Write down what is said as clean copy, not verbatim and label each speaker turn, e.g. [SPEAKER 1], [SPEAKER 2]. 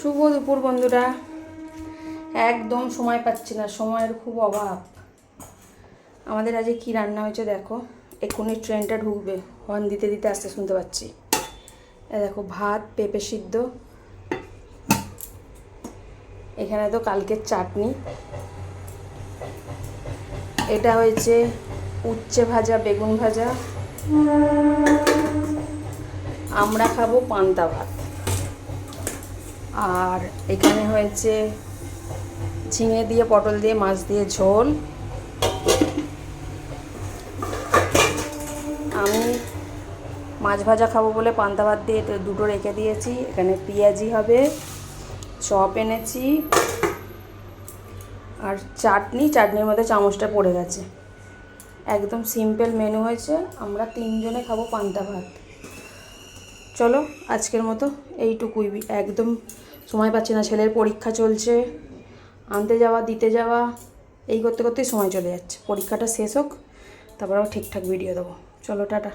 [SPEAKER 1] শুভ দুপুর বন্ধুরা। একদম সময় পাচ্ছি না, সময়ের খুব অভাব। আমাদের আজকে কি রান্না হয়েছে দেখো, এক্ষুনি ট্রেনটা ঢুকবে, হর্ন দিতে দিতে আস্তে শুনতে পাচ্ছি। দেখো ভাত, পেঁপে সিদ্ধ, এখানে তো কালকের চাটনি, এটা হয়েছে উচ্ছে ভাজা, বেগুন ভাজা, আমরা খাবো পান্তা ভাত, আর এখানে হয়েছে ঝিঙে দিয়ে পটল দিয়ে মাছ দিয়ে ঝোল। আমি মাছ ভাজা খাবো বলে পান্তা ভাত দিয়ে দুটো রেখে দিয়েছি। এখানে পেঁয়াজি হবে, চপ এনেছি, আর চাটনির মধ্যে চামচটা পড়ে গেছে। একদম সিম্পল মেনু হয়েছে, আমরা তিনজনে খাবো পান্তা ভাত। চলো আজকের মতো এইটুকুই। একদম সময় পাচ্ছি না, ছেলের পরীক্ষা চলছে, আনতে যাওয়া দিতে যাওয়া এই করতে করতেই সময় চলে যাচ্ছে। পরীক্ষাটা শেষ হোক, তারপর আবার ঠিকঠাক ভিডিও দেবো। চলো টাটা।